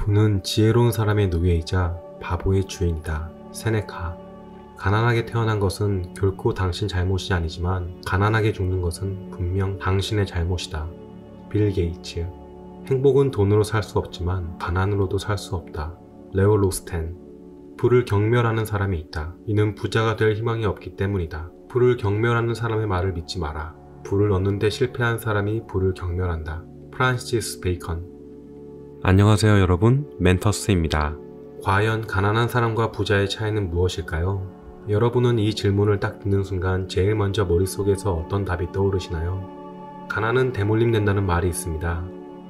돈은 지혜로운 사람의 노예이자 바보의 주인이다. 세네카. 가난하게 태어난 것은 결코 당신 잘못이 아니지만 가난하게 죽는 것은 분명 당신의 잘못이다. 빌 게이츠. 행복은 돈으로 살 수 없지만 가난으로도 살 수 없다. 레오 로스텐. 부를 경멸하는 사람이 있다. 이는 부자가 될 희망이 없기 때문이다. 부를 경멸하는 사람의 말을 믿지 마라. 부를 얻는 데 실패한 사람이 부를 경멸한다. 프란시스 베이컨. 안녕하세요 여러분, 멘터스입니다. 과연 가난한 사람과 부자의 차이는 무엇일까요? 여러분은 이 질문을 딱 듣는 순간 제일 먼저 머릿속에서 어떤 답이 떠오르시나요? 가난은 대물림된다는 말이 있습니다.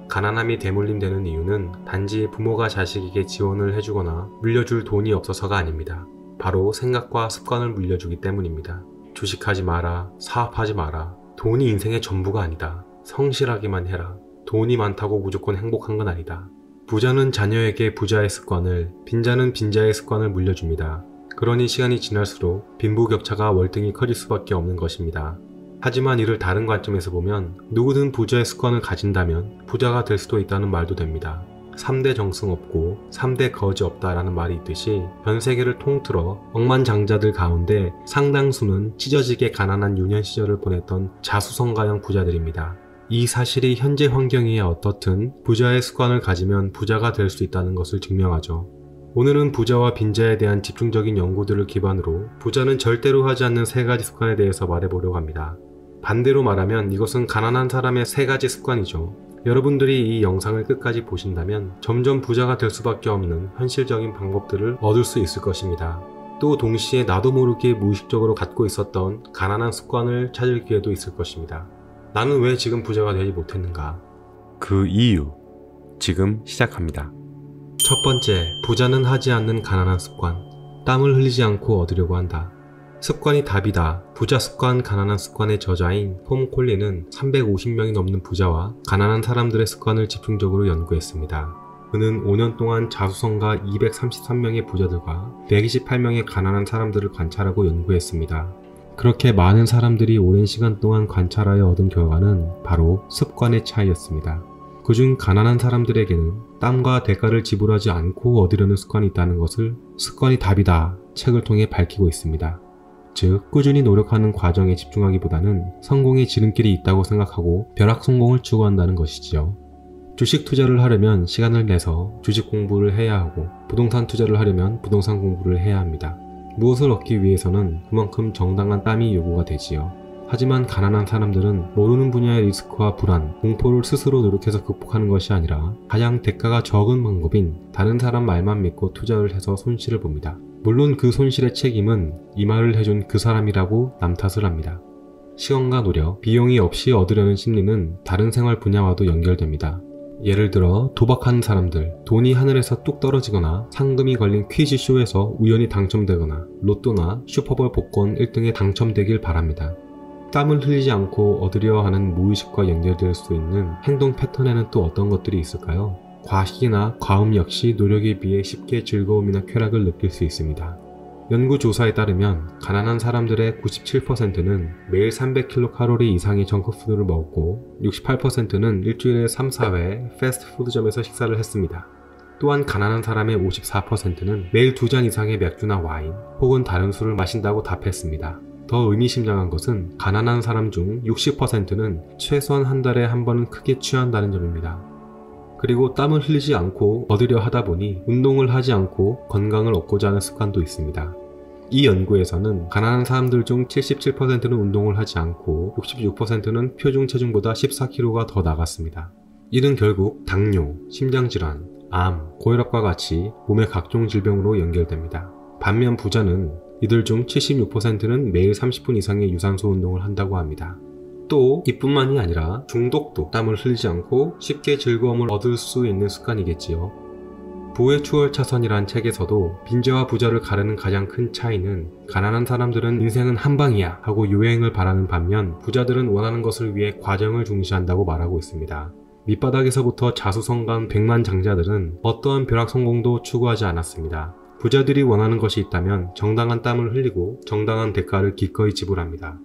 가난함이 대물림되는 이유는 단지 부모가 자식에게 지원을 해주거나 물려줄 돈이 없어서가 아닙니다. 바로 생각과 습관을 물려주기 때문입니다. 주식하지 마라, 사업하지 마라, 돈이 인생의 전부가 아니다. 성실하기만 해라. 돈이 많다고 무조건 행복한 건 아니다. 부자는 자녀에게 부자의 습관을, 빈자는 빈자의 습관을 물려줍니다. 그러니 시간이 지날수록 빈부격차가 월등히 커질 수밖에 없는 것입니다. 하지만 이를 다른 관점에서 보면 누구든 부자의 습관을 가진다면 부자가 될 수도 있다는 말도 됩니다. 3대 정승 없고 3대 거지 없다라는 말이 있듯이 전 세계를 통틀어 억만장자들 가운데 상당수는 찢어지게 가난한 유년 시절을 보냈던 자수성가형 부자들입니다. 이 사실이 현재 환경이 어떻든 부자의 습관을 가지면 부자가 될 수 있다는 것을 증명하죠. 오늘은 부자와 빈자에 대한 집중적인 연구들을 기반으로 부자는 절대로 하지 않는 3가지 습관에 대해서 말해보려고 합니다. 반대로 말하면 이것은 가난한 사람의 3가지 습관이죠. 여러분들이 이 영상을 끝까지 보신다면 점점 부자가 될 수밖에 없는 현실적인 방법들을 얻을 수 있을 것입니다. 또 동시에 나도 모르게 무의식적으로 갖고 있었던 가난한 습관을 찾을 기회도 있을 것입니다. 나는 왜 지금 부자가 되지 못했는가? 그 이유, 지금 시작합니다. 첫 번째, 부자는 하지 않는 가난한 습관. 땀을 흘리지 않고 얻으려고 한다. 습관이 답이다. 부자 습관, 가난한 습관의 저자인 톰 콜린은 350명이 넘는 부자와 가난한 사람들의 습관을 집중적으로 연구했습니다. 그는 5년 동안 자수성가 233명의 부자들과 128명의 가난한 사람들을 관찰하고 연구했습니다. 그렇게 많은 사람들이 오랜 시간 동안 관찰하여 얻은 결과는 바로 습관의 차이였습니다. 그중 가난한 사람들에게는 땀과 대가를 지불하지 않고 얻으려는 습관이 있다는 것을 습관이 답이다 책을 통해 밝히고 있습니다. 즉, 꾸준히 노력하는 과정에 집중하기보다는 성공의 지름길이 있다고 생각하고 벼락 성공을 추구한다는 것이지요. 주식 투자를 하려면 시간을 내서 주식 공부를 해야 하고 부동산 투자를 하려면 부동산 공부를 해야 합니다. 무엇을 얻기 위해서는 그만큼 정당한 땀이 요구가 되지요. 하지만 가난한 사람들은 모르는 분야의 리스크와 불안, 공포를 스스로 노력해서 극복하는 것이 아니라 가장 대가가 적은 방법인 다른 사람 말만 믿고 투자를 해서 손실을 봅니다. 물론 그 손실의 책임은 이 말을 해준 그 사람이라고 남 탓을 합니다. 시간과 노력, 비용이 없이 얻으려는 심리는 다른 생활 분야와도 연결됩니다. 예를 들어 도박하는 사람들, 돈이 하늘에서 뚝 떨어지거나 상금이 걸린 퀴즈쇼에서 우연히 당첨되거나 로또나 슈퍼볼 복권 1등에 당첨되길 바랍니다. 땀을 흘리지 않고 얻으려 하는 무의식과 연결될 수 있는 행동 패턴에는 또 어떤 것들이 있을까요? 과식이나 과음 역시 노력에 비해 쉽게 즐거움이나 쾌락을 느낄 수 있습니다. 연구조사에 따르면 가난한 사람들의 97%는 매일 300kcal 이상의 정크푸드를 먹었고 68%는 일주일에 3, 4회 패스트푸드점에서 식사를 했습니다. 또한 가난한 사람의 54%는 매일 2잔 이상의 맥주나 와인 혹은 다른 술을 마신다고 답했습니다. 더 의미심장한 것은 가난한 사람 중 60%는 최소한 한 달에 한 번은 크게 취한다는 점입니다. 그리고 땀을 흘리지 않고 얻으려 하다 보니 운동을 하지 않고 건강을 얻고자 하는 습관도 있습니다. 이 연구에서는 가난한 사람들 중 77%는 운동을 하지 않고 66%는 표준 체중보다 14kg가 더 나갔습니다. 이는 결국 당뇨, 심장질환, 암, 고혈압과 같이 몸의 각종 질병으로 연결됩니다. 반면 부자는 이들 중 76%는 매일 30분 이상의 유산소 운동을 한다고 합니다. 또 이뿐만이 아니라 중독도 땀을 흘리지 않고 쉽게 즐거움을 얻을 수 있는 습관이겠지요. 부의 추월차선이란 책에서도 빈자와 부자를 가르는 가장 큰 차이는 가난한 사람들은 인생은 한방이야 하고 요행을 바라는 반면 부자들은 원하는 것을 위해 과정을 중시한다고 말하고 있습니다. 밑바닥에서부터 자수성가한 백만장자들은 어떠한 벼락 성공도 추구하지 않았습니다. 부자들이 원하는 것이 있다면 정당한 땀을 흘리고 정당한 대가를 기꺼이 지불합니다.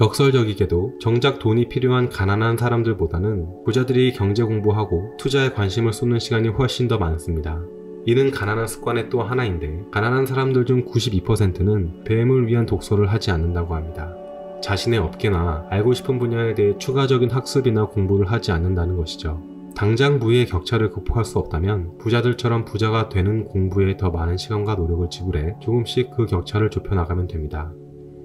역설적이게도 정작 돈이 필요한 가난한 사람들보다는 부자들이 경제 공부하고 투자에 관심을 쏟는 시간이 훨씬 더 많습니다. 이는 가난한 습관의 또 하나인데, 가난한 사람들 중 92%는 뱀을 위한 독서를 하지 않는다고 합니다. 자신의 업계나 알고 싶은 분야에 대해 추가적인 학습이나 공부를 하지 않는다는 것이죠. 당장 부의 격차를 극복할 수 없다면 부자들처럼 부자가 되는 공부에 더 많은 시간과 노력을 지불해 조금씩 그 격차를 좁혀나가면 됩니다.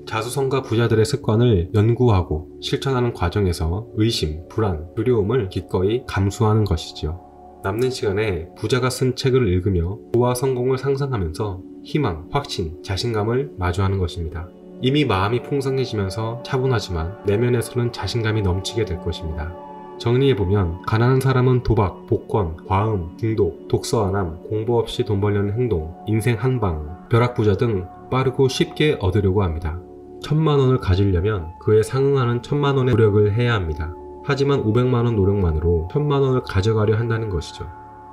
자수성가 부자들의 습관을 연구하고 실천하는 과정에서 의심, 불안, 두려움을 기꺼이 감수하는 것이죠. 남는 시간에 부자가 쓴 책을 읽으며 부와 성공을 상상하면서 희망, 확신, 자신감을 마주하는 것입니다. 이미 마음이 풍성해지면서 차분하지만 내면에서는 자신감이 넘치게 될 것입니다. 정리해보면 가난한 사람은 도박, 복권, 과음, 중독, 독서안함, 공부 없이 돈 벌려는 행동, 인생 한방, 벼락부자 등 빠르고 쉽게 얻으려고 합니다. 1000만원을 가지려면 그에 상응하는 1000만원의 노력을 해야 합니다. 하지만 500만원 노력만으로 1000만원을 가져가려 한다는 것이죠.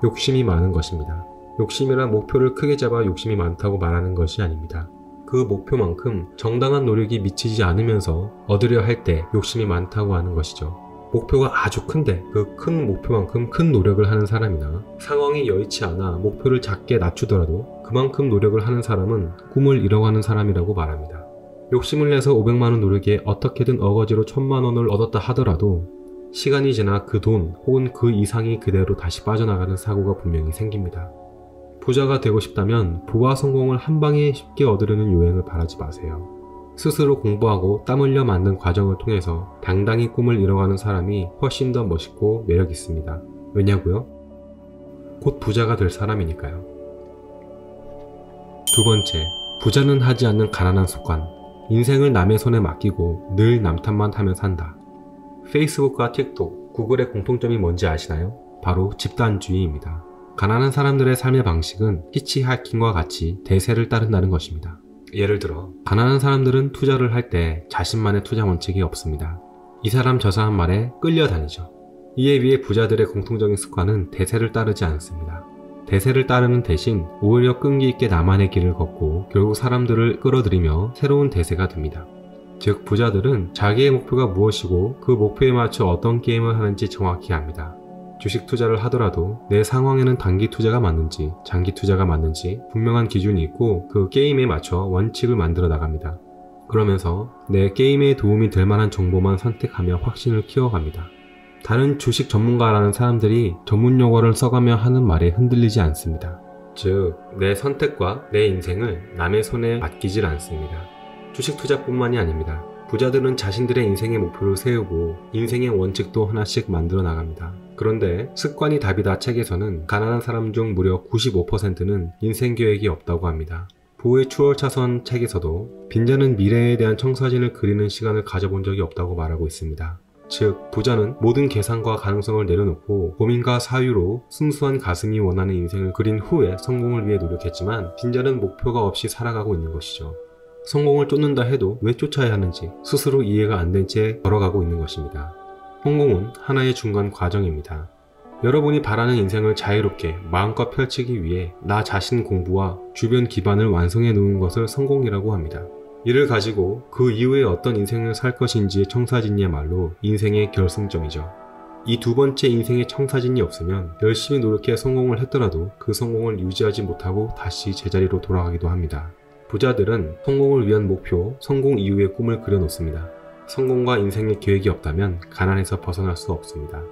욕심이 많은 것입니다. 욕심이란 목표를 크게 잡아 욕심이 많다고 말하는 것이 아닙니다. 그 목표만큼 정당한 노력이 미치지 않으면서 얻으려 할 때 욕심이 많다고 하는 것이죠. 목표가 아주 큰데 그 큰 목표만큼 큰 노력을 하는 사람이나 상황이 여의치 않아 목표를 작게 낮추더라도 그만큼 노력을 하는 사람은 꿈을 이뤄가는 사람이라고 말합니다. 욕심을 내서 500만원 노력에 어떻게든 어거지로 1000만원을 얻었다 하더라도 시간이 지나 그 돈 혹은 그 이상이 그대로 다시 빠져나가는 사고가 분명히 생깁니다. 부자가 되고 싶다면 부와 성공을 한 방에 쉽게 얻으려는 요행을 바라지 마세요. 스스로 공부하고 땀 흘려 만든 과정을 통해서 당당히 꿈을 이뤄가는 사람이 훨씬 더 멋있고 매력 있습니다. 왜냐고요? 곧 부자가 될 사람이니까요. 두 번째, 부자는 하지 않는 가난한 습관. 인생을 남의 손에 맡기고 늘 남 탓만 하며 산다. 페이스북과 틱톡, 구글의 공통점이 뭔지 아시나요? 바로 집단주의입니다. 가난한 사람들의 삶의 방식은 히치하이킹과 같이 대세를 따른다는 것입니다. 예를 들어 가난한 사람들은 투자를 할 때 자신만의 투자 원칙이 없습니다. 이 사람 저 사람 말에 끌려다니죠. 이에 비해 부자들의 공통적인 습관은 대세를 따르지 않습니다. 대세를 따르는 대신 오히려 끈기 있게 나만의 길을 걷고 결국 사람들을 끌어들이며 새로운 대세가 됩니다. 즉 부자들은 자기의 목표가 무엇이고 그 목표에 맞춰 어떤 게임을 하는지 정확히 압니다. 주식 투자를 하더라도 내 상황에는 단기 투자가 맞는지 장기 투자가 맞는지 분명한 기준이 있고 그 게임에 맞춰 원칙을 만들어 나갑니다. 그러면서 내 게임에 도움이 될 만한 정보만 선택하며 확신을 키워갑니다. 다른 주식 전문가라는 사람들이 전문 용어를 써가며 하는 말에 흔들리지 않습니다. 즉, 내 선택과 내 인생을 남의 손에 맡기질 않습니다. 주식 투자뿐만이 아닙니다. 부자들은 자신들의 인생의 목표를 세우고 인생의 원칙도 하나씩 만들어 나갑니다. 그런데 습관이 답이다 책에서는 가난한 사람 중 무려 95%는 인생 계획이 없다고 합니다. 부의 추월차선 책에서도 빈자는 미래에 대한 청사진을 그리는 시간을 가져본 적이 없다고 말하고 있습니다. 즉, 부자는 모든 계산과 가능성을 내려놓고 고민과 사유로 순수한 가슴이 원하는 인생을 그린 후에 성공을 위해 노력했지만 빈자는 목표가 없이 살아가고 있는 것이죠. 성공을 쫓는다 해도 왜 쫓아야 하는지 스스로 이해가 안 된 채 걸어가고 있는 것입니다. 성공은 하나의 중간 과정입니다. 여러분이 바라는 인생을 자유롭게 마음껏 펼치기 위해 나 자신 공부와 주변 기반을 완성해 놓은 것을 성공이라고 합니다. 이를 가지고 그 이후에 어떤 인생을 살 것인지의 청사진이야말로 인생의 결승점이죠. 이 두 번째 인생의 청사진이 없으면 열심히 노력해 성공을 했더라도 그 성공을 유지하지 못하고 다시 제자리로 돌아가기도 합니다. 부자들은 성공을 위한 목표, 성공 이후의 꿈을 그려놓습니다. 성공과 인생의 계획이 없다면 가난에서 벗어날 수 없습니다.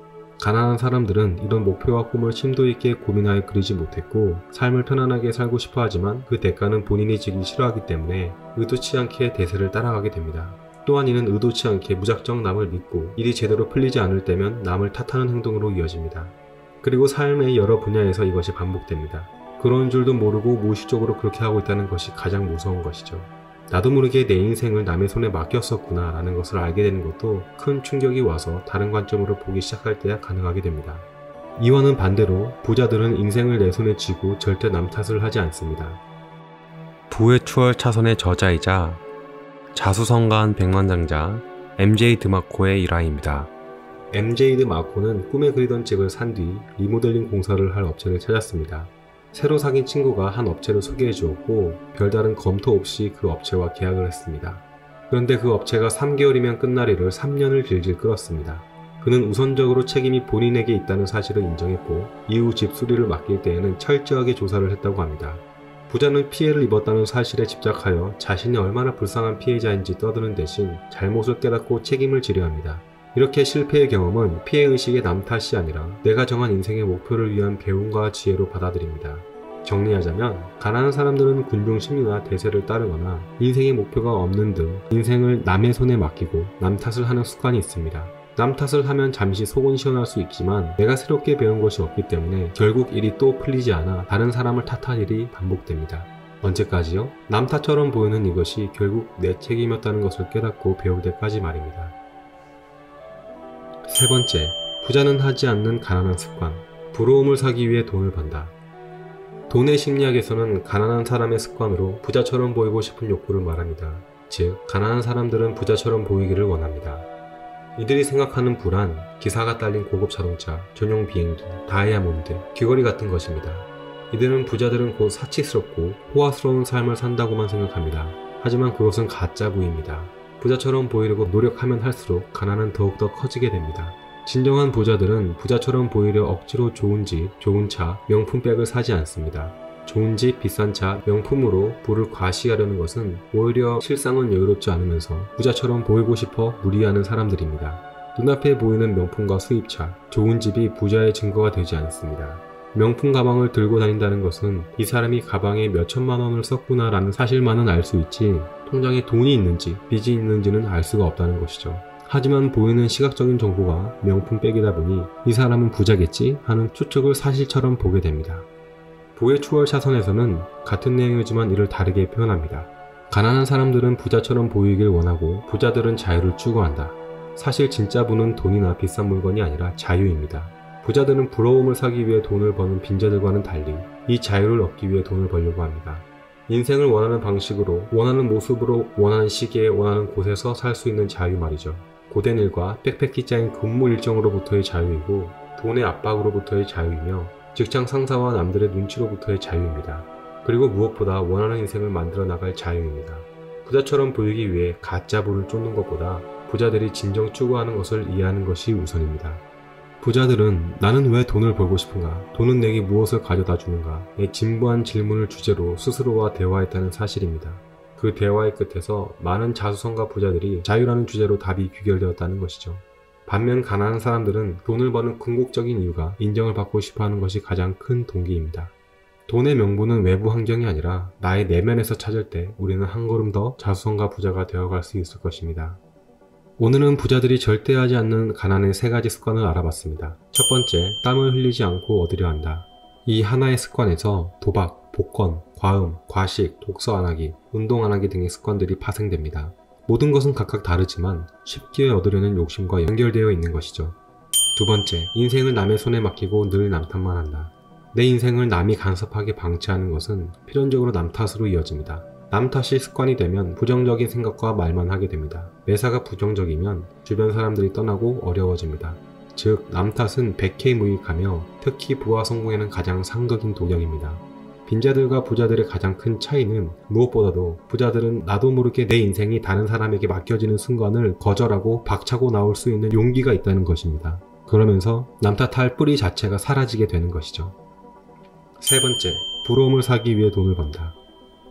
가난한 사람들은 이런 목표와 꿈을 심도 있게 고민하여 그리지 못했고 삶을 편안하게 살고 싶어 하지만 그 대가는 본인이 지기 싫어하기 때문에 의도치 않게 대세를 따라가게 됩니다. 또한 이는 의도치 않게 무작정 남을 믿고 일이 제대로 풀리지 않을 때면 남을 탓하는 행동으로 이어집니다. 그리고 삶의 여러 분야에서 이것이 반복됩니다. 그런 줄도 모르고 무의식적으로 그렇게 하고 있다는 것이 가장 무서운 것이죠. 나도 모르게 내 인생을 남의 손에 맡겼었구나 라는 것을 알게 되는 것도 큰 충격이 와서 다른 관점으로 보기 시작할 때야 가능하게 됩니다. 이와는 반대로 부자들은 인생을 내 손에 쥐고 절대 남 탓을 하지 않습니다. 부의 추월 차선의 저자이자 자수성가한 백만장자 MJ 드마코의 일화입니다. MJ 드마코는 꿈에 그리던 집을 산 뒤 리모델링 공사를 할 업체를 찾았습니다. 새로 사귄 친구가 한 업체를 소개해 주었고 별다른 검토 없이 그 업체와 계약을 했습니다. 그런데 그 업체가 3개월이면 끝날 일을 3년을 질질 끌었습니다. 그는 우선적으로 책임이 본인에게 있다는 사실을 인정했고 이후 집 수리를 맡길 때에는 철저하게 조사를 했다고 합니다. 부자는 피해를 입었다는 사실에 집착하여 자신이 얼마나 불쌍한 피해자인지 떠드는 대신 잘못을 깨닫고 책임을 지려 합니다. 이렇게 실패의 경험은 피해의식의 남 탓이 아니라 내가 정한 인생의 목표를 위한 배움과 지혜로 받아들입니다. 정리하자면 가난한 사람들은 군중 심리나 대세를 따르거나 인생의 목표가 없는 등 인생을 남의 손에 맡기고 남 탓을 하는 습관이 있습니다. 남 탓을 하면 잠시 속은 시원할 수 있지만 내가 새롭게 배운 것이 없기 때문에 결국 일이 또 풀리지 않아 다른 사람을 탓할 일이 반복됩니다. 언제까지요? 남 탓처럼 보이는 이것이 결국 내 책임이었다는 것을 깨닫고 배울 때까지 말입니다. 세 번째, 부자는 하지 않는 가난한 습관. 부러움을 사기 위해 돈을 번다. 돈의 심리학에서는 가난한 사람의 습관으로 부자처럼 보이고 싶은 욕구를 말합니다. 즉, 가난한 사람들은 부자처럼 보이기를 원합니다. 이들이 생각하는 부란 기사가 딸린 고급 자동차, 전용 비행기, 다이아몬드, 귀걸이 같은 것입니다. 이들은 부자들은 곧 사치스럽고 호화스러운 삶을 산다고만 생각합니다. 하지만 그것은 가짜 부입니다. 부자처럼 보이려고 노력하면 할수록 가난은 더욱더 커지게 됩니다. 진정한 부자들은 부자처럼 보이려 억지로 좋은 집, 좋은 차, 명품백을 사지 않습니다. 좋은 집, 비싼 차, 명품으로 부를 과시하려는 것은 오히려 실상은 여유롭지 않으면서 부자처럼 보이고 싶어 무리하는 사람들입니다. 눈앞에 보이는 명품과 수입차, 좋은 집이 부자의 증거가 되지 않습니다. 명품 가방을 들고 다닌다는 것은 이 사람이 가방에 몇 천만 원을 썼구나 라는 사실만은 알 수 있지 통장에 돈이 있는지 빚이 있는지는 알 수가 없다는 것이죠. 하지만 보이는 시각적인 정보가 명품백이다 보니 이 사람은 부자겠지 하는 추측을 사실처럼 보게 됩니다. 부의 추월 차선에서는 같은 내용이지만 이를 다르게 표현합니다. 가난한 사람들은 부자처럼 보이길 원하고 부자들은 자유를 추구한다. 사실 진짜 부는 돈이나 비싼 물건이 아니라 자유입니다. 부자들은 부러움을 사기 위해 돈을 버는 빈자들과는 달리 이 자유를 얻기 위해 돈을 벌려고 합니다. 인생을 원하는 방식으로, 원하는 모습으로, 원하는 시기에, 원하는 곳에서 살 수 있는 자유 말이죠. 고된 일과 빽빽히 짜인 근무 일정으로부터의 자유이고 돈의 압박으로부터의 자유이며 직장 상사와 남들의 눈치로부터의 자유입니다. 그리고 무엇보다 원하는 인생을 만들어 나갈 자유입니다. 부자처럼 보이기 위해 가짜 부를 쫓는 것보다 부자들이 진정 추구하는 것을 이해하는 것이 우선입니다. 부자들은 나는 왜 돈을 벌고 싶은가? 돈은 내게 무엇을 가져다 주는가?의 진부한 질문을 주제로 스스로와 대화했다는 사실입니다. 그 대화의 끝에서 많은 자수성가 부자들이 자유라는 주제로 답이 귀결되었다는 것이죠. 반면 가난한 사람들은 돈을 버는 궁극적인 이유가 인정을 받고 싶어하는 것이 가장 큰 동기입니다. 돈의 명분은 외부 환경이 아니라 나의 내면에서 찾을 때 우리는 한 걸음 더 자수성가 부자가 되어갈 수 있을 것입니다. 오늘은 부자들이 절대 하지 않는 가난의 3가지 습관을 알아봤습니다. 첫 번째, 땀을 흘리지 않고 얻으려 한다. 이 하나의 습관에서 도박, 복권, 과음, 과식, 독서 안 하기, 운동 안 하기 등의 습관들이 파생됩니다. 모든 것은 각각 다르지만 쉽게 얻으려는 욕심과 연결되어 있는 것이죠. 두 번째, 인생을 남의 손에 맡기고 늘 남 탓만 한다. 내 인생을 남이 간섭하게 방치하는 것은 필연적으로 남 탓으로 이어집니다. 남 탓이 습관이 되면 부정적인 생각과 말만 하게 됩니다. 매사가 부정적이면 주변 사람들이 떠나고 어려워집니다. 즉, 남 탓은 백해무익하며 특히 부와 성공에는 가장 상극인 독약입니다. 빈자들과 부자들의 가장 큰 차이는 무엇보다도 부자들은 나도 모르게 내 인생이 다른 사람에게 맡겨지는 순간을 거절하고 박차고 나올 수 있는 용기가 있다는 것입니다. 그러면서 남 탓할 뿌리 자체가 사라지게 되는 것이죠. 세 번째, 부러움을 사기 위해 돈을 번다.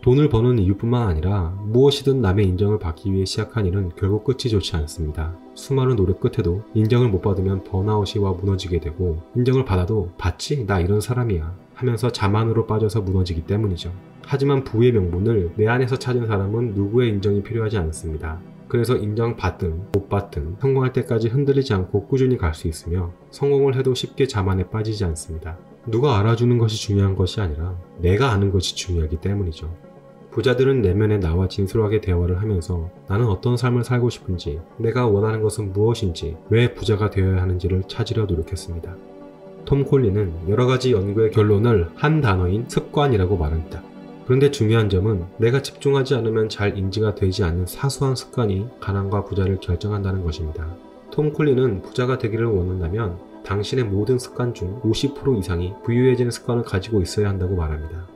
돈을 버는 이유뿐만 아니라 무엇이든 남의 인정을 받기 위해 시작한 일은 결국 끝이 좋지 않습니다. 수많은 노력 끝에도 인정을 못 받으면 번아웃이 와 무너지게 되고 인정을 받아도 받지? 나 이런 사람이야 하면서 자만으로 빠져서 무너지기 때문이죠. 하지만 부의 명분을 내 안에서 찾은 사람은 누구의 인정이 필요하지 않습니다. 그래서 인정받든 못 받든 성공할 때까지 흔들리지 않고 꾸준히 갈 수 있으며 성공을 해도 쉽게 자만에 빠지지 않습니다. 누가 알아주는 것이 중요한 것이 아니라 내가 아는 것이 중요하기 때문이죠. 부자들은 내면에 나와 진솔하게 대화를 하면서 나는 어떤 삶을 살고 싶은지, 내가 원하는 것은 무엇인지, 왜 부자가 되어야 하는지를 찾으려 노력했습니다. 톰 콜린은 여러가지 연구의 결론을 한 단어인 습관이라고 말합니다. 그런데 중요한 점은 내가 집중하지 않으면 잘 인지가 되지 않는 사소한 습관이 가난과 부자를 결정한다는 것입니다. 톰 콜린은 부자가 되기를 원한다면 당신의 모든 습관 중 50% 이상이 부유해지는 습관을 가지고 있어야 한다고 말합니다.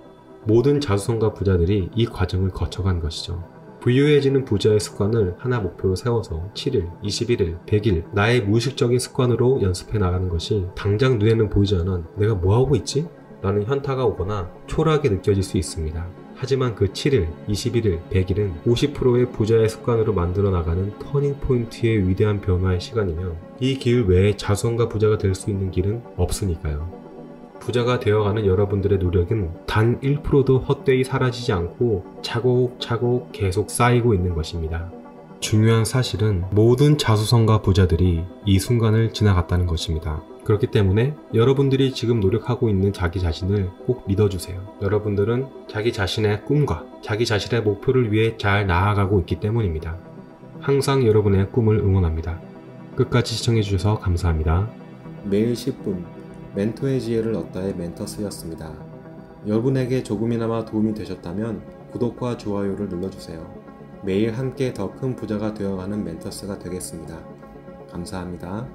모든 자수성가 부자들이 이 과정을 거쳐간 것이죠. 부유해지는 부자의 습관을 하나 목표로 세워서 7일, 21일, 100일 나의 무의식적인 습관으로 연습해 나가는 것이 당장 눈에는 보이지 않은 내가 뭐하고 있지? 라는 현타가 오거나 초라하게 느껴질 수 있습니다. 하지만 그 7일, 21일, 100일은 50%의 부자의 습관으로 만들어 나가는 터닝포인트의 위대한 변화의 시간이며 이 길 외에 자수성가 부자가 될 수 있는 길은 없으니까요. 부자가 되어가는 여러분들의 노력은 단 1%도 헛되이 사라지지 않고 차곡차곡 계속 쌓이고 있는 것입니다. 중요한 사실은 모든 자수성가 부자들이 이 순간을 지나갔다는 것입니다. 그렇기 때문에 여러분들이 지금 노력하고 있는 자기 자신을 꼭 믿어주세요. 여러분들은 자기 자신의 꿈과 자기 자신의 목표를 위해 잘 나아가고 있기 때문입니다. 항상 여러분의 꿈을 응원합니다. 끝까지 시청해주셔서 감사합니다. 매일 10분 멘토의 지혜를 얻다의 멘터스였습니다. 여러분에게 조금이나마 도움이 되셨다면 구독과 좋아요를 눌러주세요. 매일 함께 더 큰 부자가 되어가는 멘터스가 되겠습니다. 감사합니다.